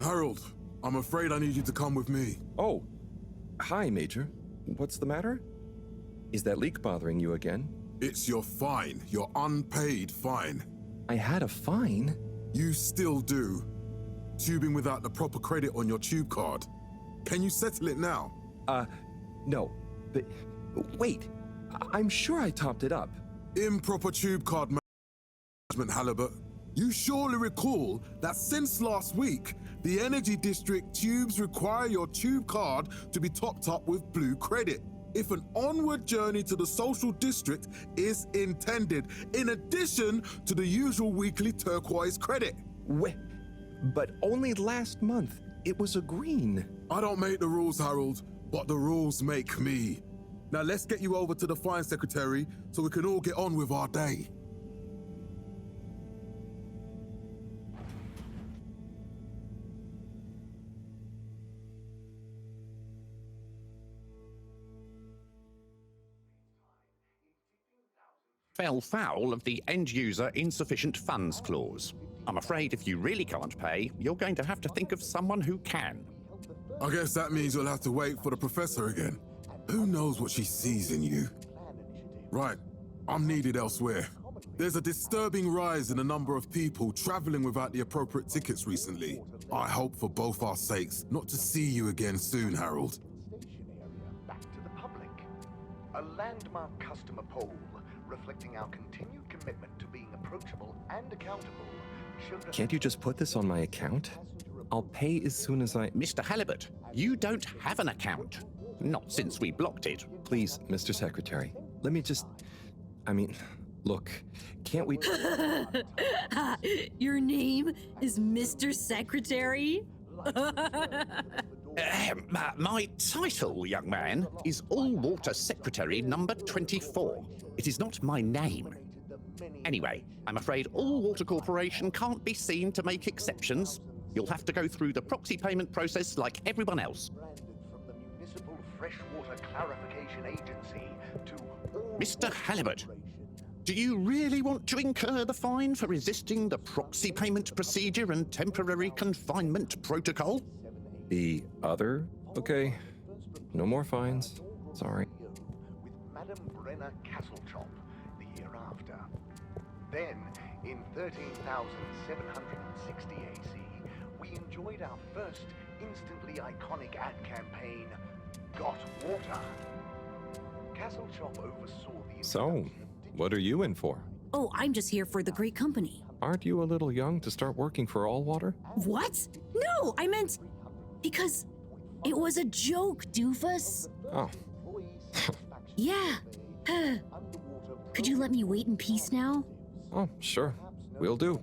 Harold, I'm afraid I need you to come with me. Oh, hi, Major. What's the matter? Is that leak bothering you again? It's your fine, your unpaid fine. I had a fine? You still do. Tubing without the proper credit on your tube card. Can you settle it now? No. But wait, I'm sure I topped it up. Improper tube card management, Halibut. You surely recall that since last week, the Energy District tubes require your tube card to be topped up with blue credit if an onward journey to the social district is intended, in addition to the usual weekly turquoise credit. But only last month, it was a green. I don't make the rules, Harold, but the rules make me. Now let's get you over to the fine secretary so we can all get on with our day. Fell foul of the end-user insufficient funds clause. I'm afraid if you really can't pay, you're going to have to think of someone who can. I guess that means you'll have to wait for the professor again. Who knows what she sees in you? Right, I'm needed elsewhere. There's a disturbing rise in the number of people traveling without the appropriate tickets recently. I hope for both our sakes not to see you again soon, Harold. Back to the public. A landmark customer poll reflecting our continued commitment to being approachable and accountable showed us... Can't you just put this on my account? I'll pay as soon as I... Mr. Halibut, you don't have an account. Not since we blocked it. Please, Mr. Secretary, let me just... look, can't we... Your name is Mr. Secretary? My title, young man, is All-Water Secretary number 24. It is not my name. Anyway, I'm afraid All-Water Corporation can't be seen to make exceptions. You'll have to go through the proxy payment process like everyone else. From the Municipal Freshwater Clarification Agency to all... Mr. Halibut, do you really want to incur the fine for resisting the proxy payment procedure and temporary confinement protocol? The other? Okay. No more fines. Sorry. With Madame Brenner Castlechop the year after. Then, in 13,760 AC, we enjoyed our first instantly iconic ad campaign, Got Water. Castlechop oversaw the... So, what are you in for? Oh, I'm just here for the great company. Aren't you a little young to start working for All Water? What? No, I meant... Because it was a joke, doofus. Oh. Yeah. Could you let me wait in peace now? Oh, sure. Will do.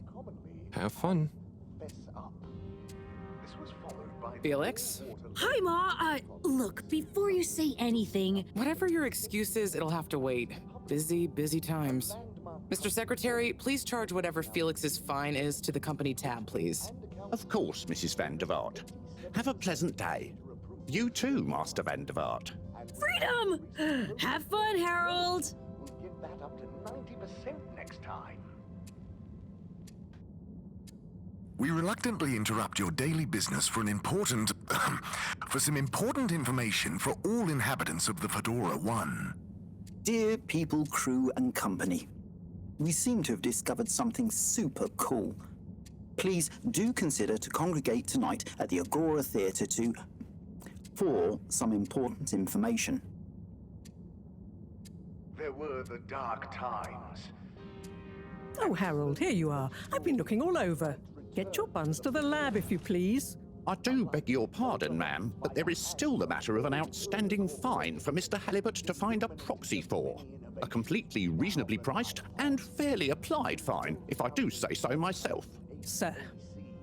Have fun. Felix? Hi, Ma. Look, before you say anything... Whatever your excuse is, it'll have to wait. Busy, busy times. Mr. Secretary, please charge whatever Felix's fine is to the company tab, please. Of course, Mrs. Van der Vaart. Have a pleasant day. You too, Master Van der Vaart. Freedom! Have fun, Harold! We'll give that up to 90% next time. We reluctantly interrupt your daily business for some important information for all inhabitants of the Fedora 1. Dear people, crew, and company, we seem to have discovered something super cool. Please do consider to congregate tonight at the Agora Theatre for some important information. There were the dark times. Oh, Harold, here you are. I've been looking all over. Get your buns to the lab, if you please. I do beg your pardon, ma'am, but there is still the matter of an outstanding fine for Mr. Halibut to find a proxy for. A completely reasonably priced and fairly applied fine, if I do say so myself. Sir,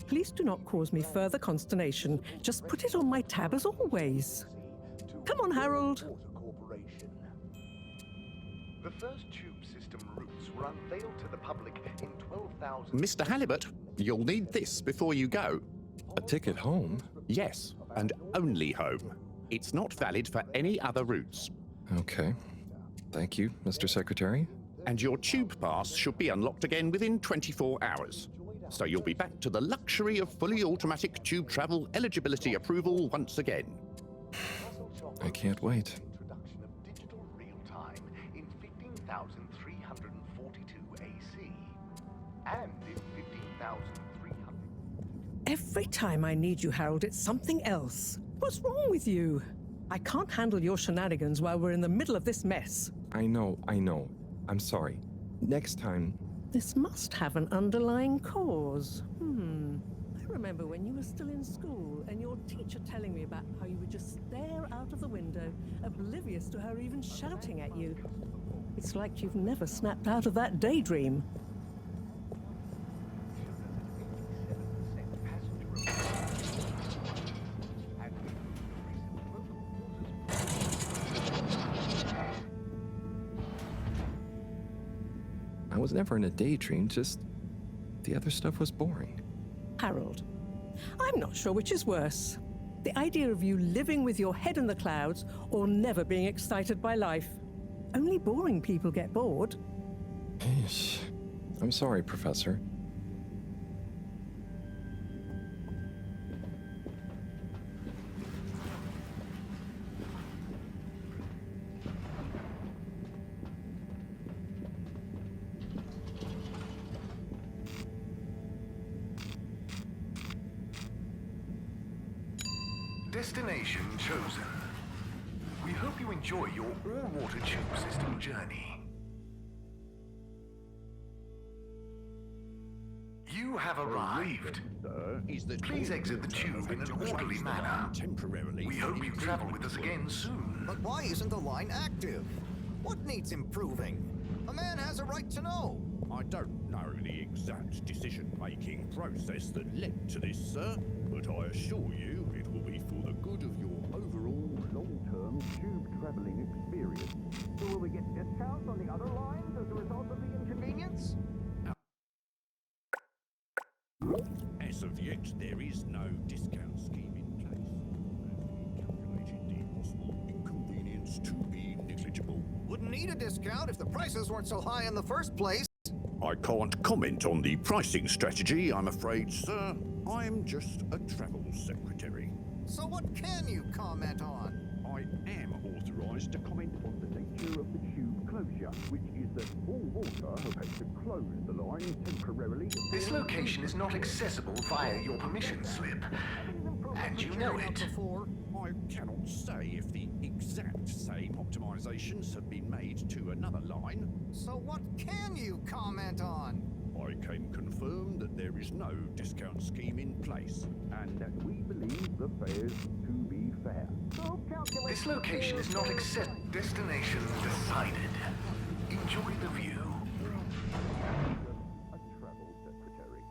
please do not cause me further consternation. Just put it on my tab as always. Come on, Harold. The first tube system routes were unveiled to the public in 12,000... Mr. Halibut, you'll need this before you go. A ticket home? Yes, and only home. It's not valid for any other routes. Okay. Thank you, Mr. Secretary. And your tube pass should be unlocked again within 24 hours. So you'll be back to the luxury of fully automatic tube travel eligibility approval once again. I can't wait. Introduction of digital real-time in 15,342 AC and in 15,300. Every time I need you, Harold, it's something else. What's wrong with you? I can't handle your shenanigans while we're in the middle of this mess. I know. I'm sorry. Next time. This must have an underlying cause. I remember when you were still in school and your teacher telling me about how you would just stare out of the window, oblivious to her even shouting at you. It's like you've never snapped out of that daydream. I was never in a daydream, just the other stuff was boring. Harold, I'm not sure which is worse. The idea of you living with your head in the clouds or never being excited by life. Only boring people get bored. Eesh. I'm sorry, Professor. Destination chosen. We hope you enjoy your all-water tube system journey. You have arrived. Please exit the tube in an orderly manner. We hope you travel with us again soon. But why isn't the line active? What needs improving? A man has a right to know. I don't know the exact decision-making process that led to this, sir, but I assure you it will be for the good of your overall long-term tube-traveling experience. So will we get discounts on the other lines as a result of the inconvenience? As of yet, there is no discount scheme in place. We calculated the possible inconvenience to be negligible. Wouldn't need a discount if the prices weren't so high in the first place. I can't comment on the pricing strategy, I'm afraid, sir. I'm just a travel secretary. So what can you comment on? I am authorized to comment on the nature of the tube closure, which is that all water have had to close the line temporarily. This location is not accessible via your permission slip, and you know it. I cannot say if the exact same optimizations have been made to another line. So what can you comment on? I can confirm that there is no discount scheme in place, and that we believe the fares to be fair. So calculate. This location is not accessible. Destination decided. Enjoy the view. A travel secretary.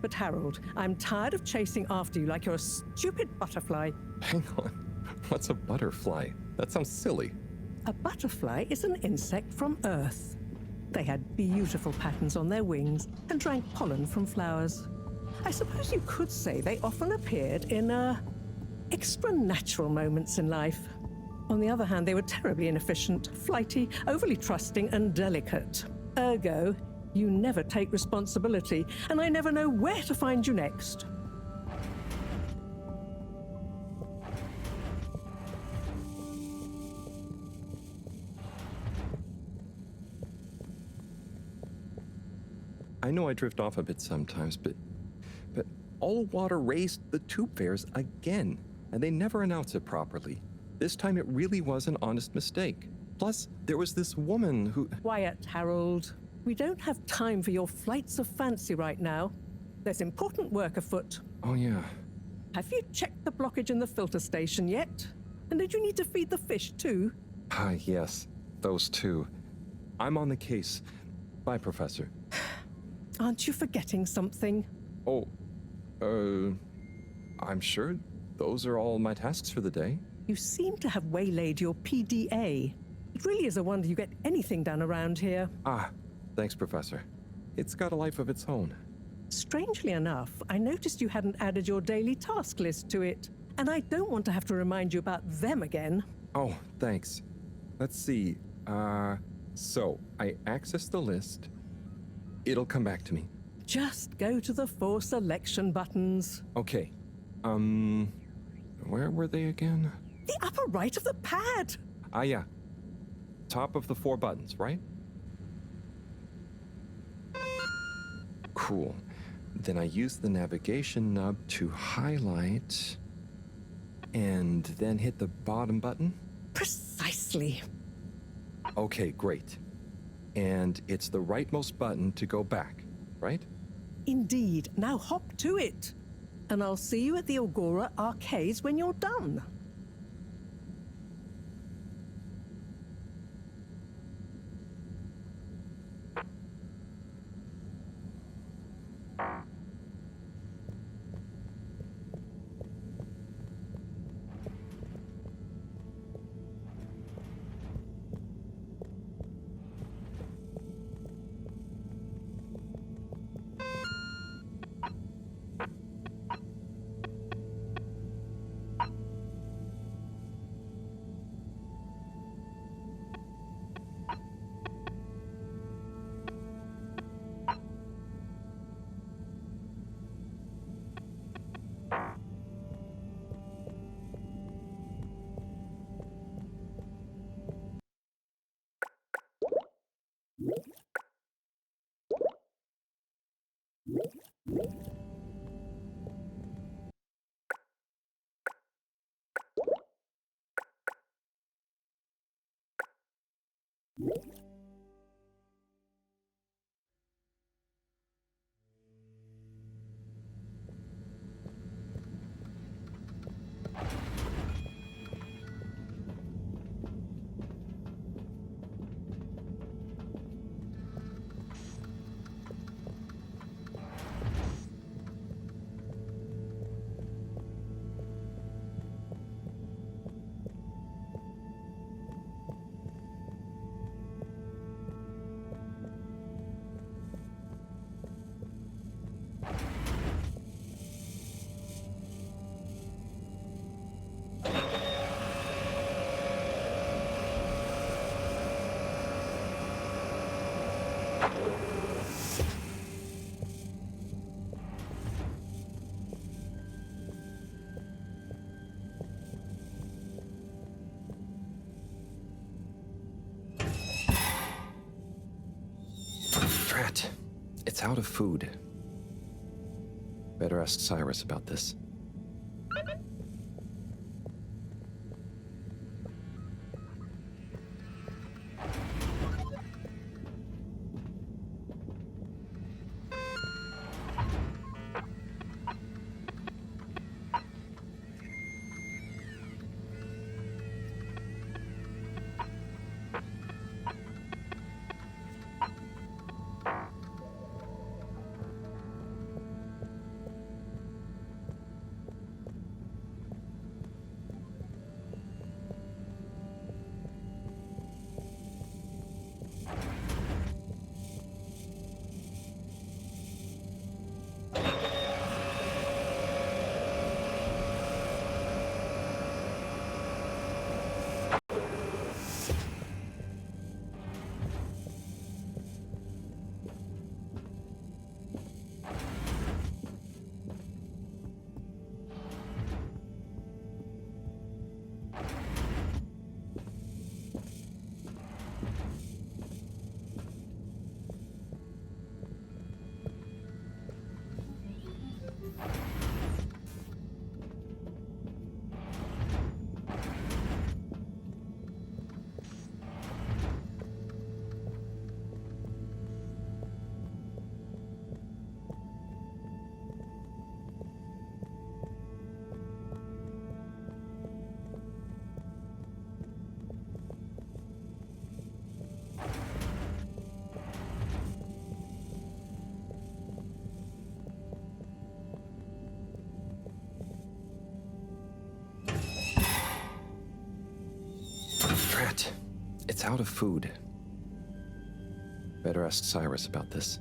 But Harold, I'm tired of chasing after you like you're a stupid butterfly. Hang on. What's a butterfly? That sounds silly. A butterfly is an insect from Earth. They had beautiful patterns on their wings and drank pollen from flowers. I suppose you could say they often appeared in extra natural moments in life. On the other hand, they were terribly inefficient, flighty, overly trusting, and delicate. Ergo, you never take responsibility, and I never know where to find you next. I know I drift off a bit sometimes, but all water raised the tube fares again, and they never announce it properly. This time it really was an honest mistake. Plus, there was this woman who... Quiet, Harold. We don't have time for your flights of fancy right now. There's important work afoot. Oh, yeah. Have you checked the blockage in the filter station yet? And did you need to feed the fish too? Ah, yes. Those two. I'm on the case. Bye, Professor. Aren't you forgetting something? Oh, I'm sure those are all my tasks for the day. You seem to have waylaid your PDA. It really is a wonder you get anything done around here. Ah, thanks, Professor. It's got a life of its own. Strangely enough, I noticed you hadn't added your daily task list to it, and I don't want to have to remind you about them again. Oh, thanks. Let's see. So I access the list. It'll come back to me. Just go to the 4 selection buttons. Okay. Where were they again? The upper right of the pad. Ah, yeah. Top of the 4 buttons, right? Cool. Then I use the navigation nub to highlight and then hit the bottom button. Precisely. Okay, great. And it's the rightmost button to go back, right? Indeed. Now hop to it. And I'll see you at the Agora arcades when you're done. Drat. It's out of food. Better ask Cyrus about this. Drat. It's out of food. Better ask Cyrus about this.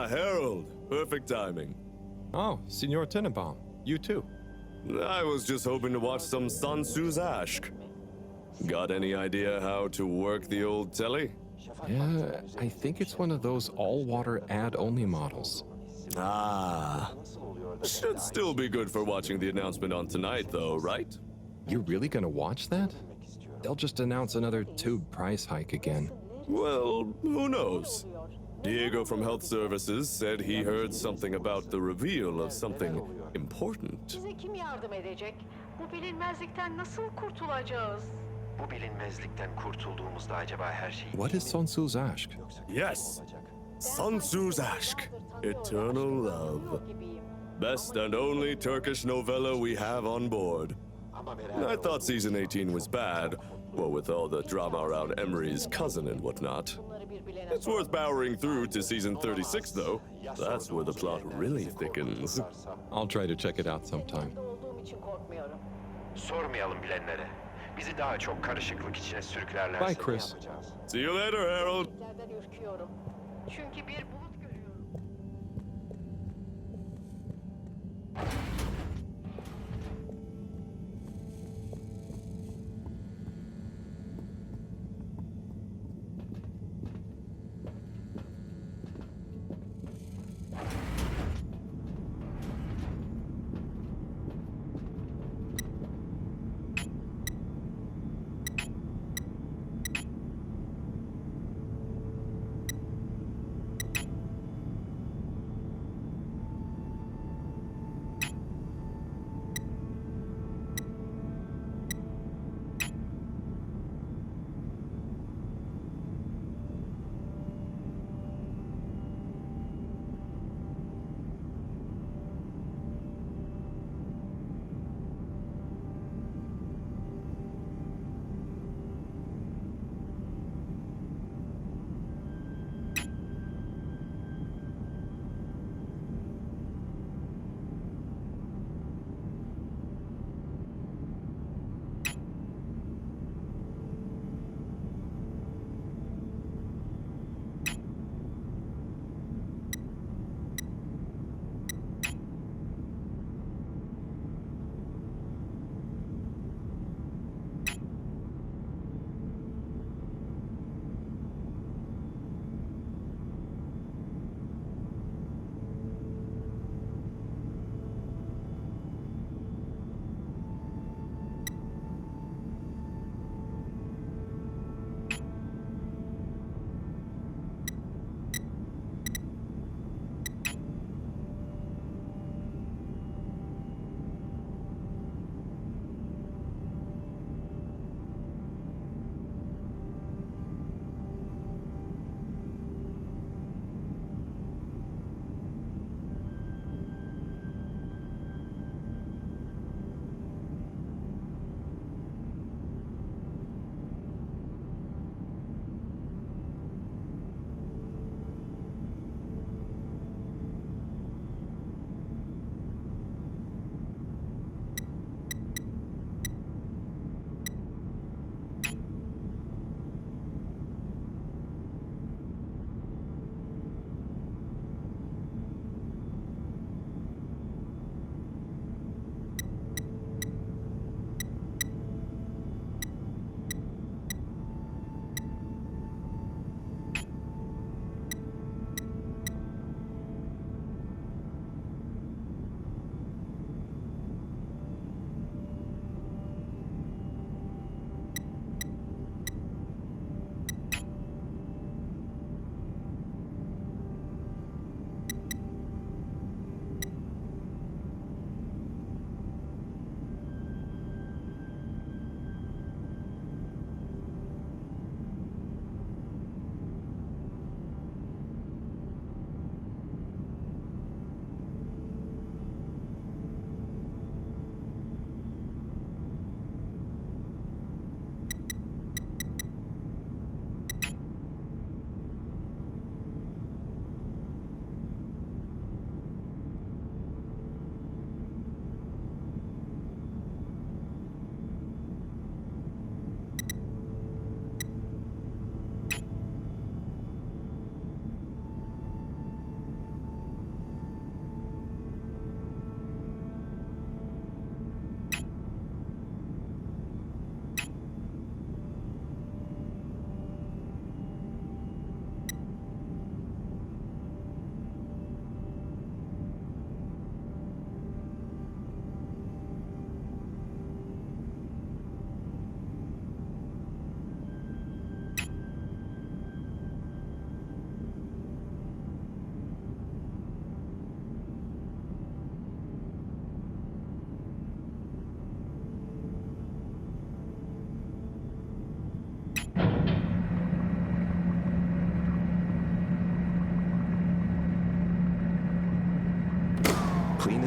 Harold. Perfect timing. Oh, Signor Tenenbaum, you too. I was just hoping to watch some Sun Tzu's Ashk. Got any idea how to work the old telly? Yeah, I think it's one of those all-water ad-only models. Ah. Should still be good for watching the announcement on tonight, though, right? You're really gonna watch that? They'll just announce another tube price hike again. Well, who knows? Diego from Health Services said he heard something about the reveal of something important. Bize kim yardım edecek? Bu bilinmezlikten nasıl kurtulacağız? Bu bilinmezlikten kurtulduğumuzda acaba her şey... What is Sun Tzu's Ashk? Yes, Sun Tzu's Ashk, Eternal Love. Best and only Turkish novella we have on board. I thought season 18 was bad, well, with all the drama around Emery's cousin and whatnot. It's worth powering through to season 36, though. That's where the plot really thickens. I'll try to check it out sometime. Sormayalım bilenlere. Bizi daha çok karışıklık içine sürüklerlerse Bye, Chris. See you later, Harold. Çünkü bir bulut görüyorum.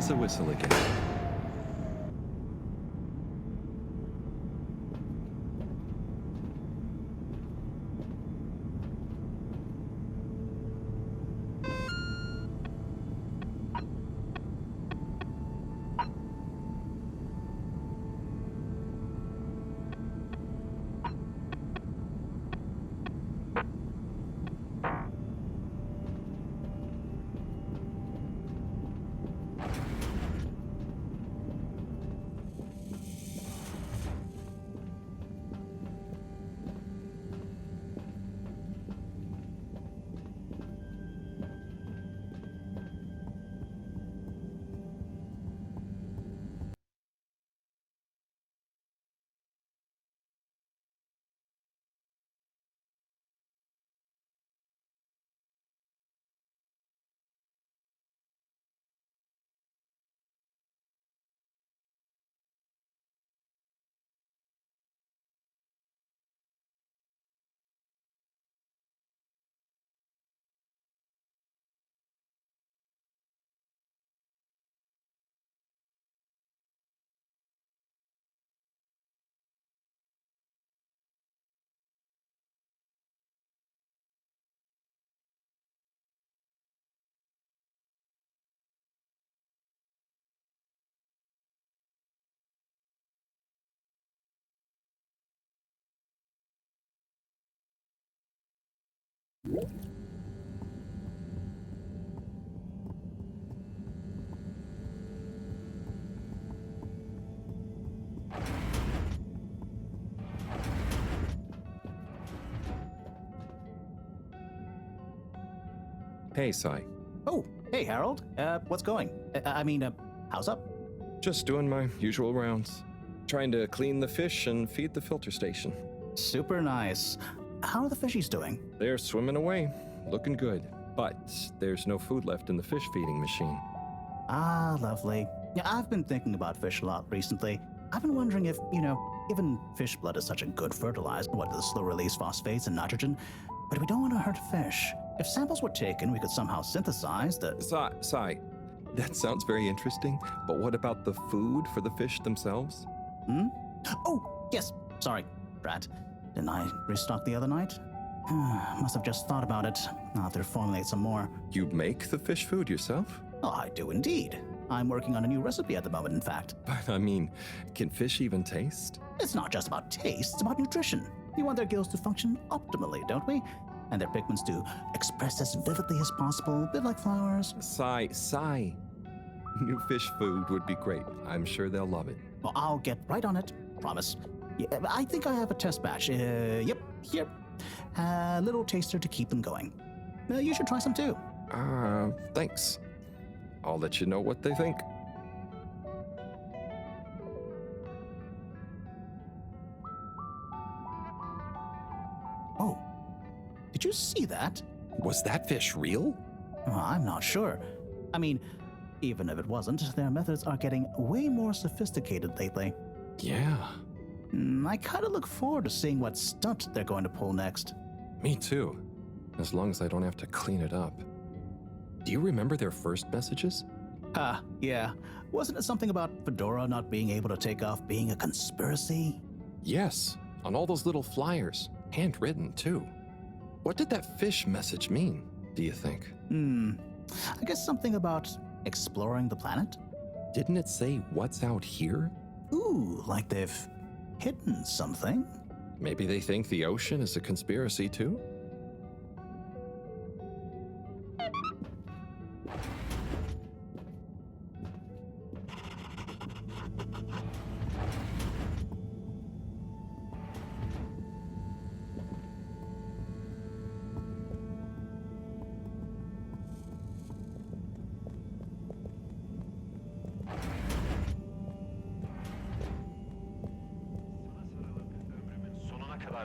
as a whistle again. Hey, Sai. Oh, hey, Harold. What's going? How's up? Just doing my usual rounds. Trying to clean the fish and feed the filter station. Super nice. How are the fishies doing? They're swimming away, looking good. But there's no food left in the fish feeding machine. Ah, lovely. Yeah, I've been thinking about fish a lot recently. I've been wondering if, given fish blood is such a good fertilizer, the slow-release phosphates and nitrogen, but we don't want to hurt fish. If samples were taken, we could somehow synthesize the... Sai, that sounds very interesting, but what about the food for the fish themselves? Oh, yes. Sorry, Brad. Didn't I restock the other night? Must have just thought about it. I'll have to formulate some more. You make the fish food yourself? Oh, I do indeed. I'm working on a new recipe at the moment, in fact. But can fish even taste? It's not just about taste, it's about nutrition. We want their gills to function optimally, don't we? And their pigments to express as vividly as possible, a bit like flowers. Sai. New fish food would be great. I'm sure they'll love it. Well, I'll get right on it. Promise. Yeah, I think I have a test batch. Yep, here. A little taster to keep them going. You should try some too. Thanks. I'll let you know what they think. Oh, did you see that? Was that fish real? I'm not sure. I mean, even if it wasn't, their methods are getting way more sophisticated lately. Yeah. I kind of look forward to seeing what stunt they're going to pull next. Me too. As long as I don't have to clean it up. Do you remember their first messages? Yeah. Wasn't it something about Fedora not being able to take off being a conspiracy? Yes, on all those little flyers. Handwritten, too. What did that fish message mean, do you think? I guess something about exploring the planet? Didn't it say what's out here? Ooh, like they've hidden something? Maybe they think the ocean is a conspiracy, too?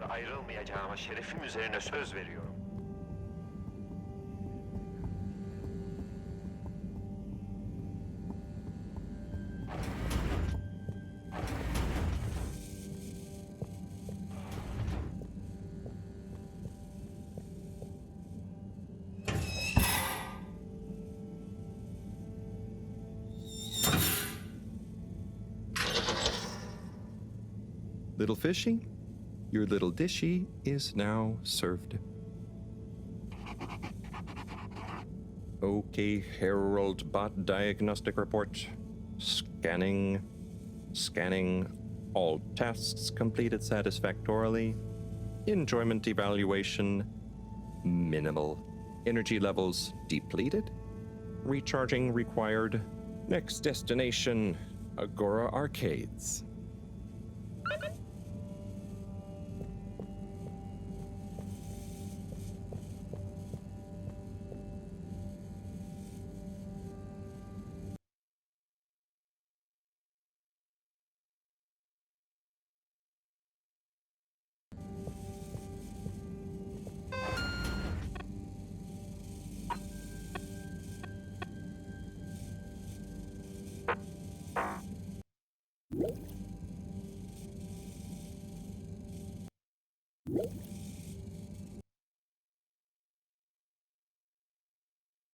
Ayrılmayacağıma şerefim üzerine söz veriyorum. Little fishy, your little dishy is now served. Okay, Harold Bot diagnostic report. Scanning. All tasks completed satisfactorily. Enjoyment evaluation minimal. Energy levels depleted. Recharging required. Next destination, Agora Arcades.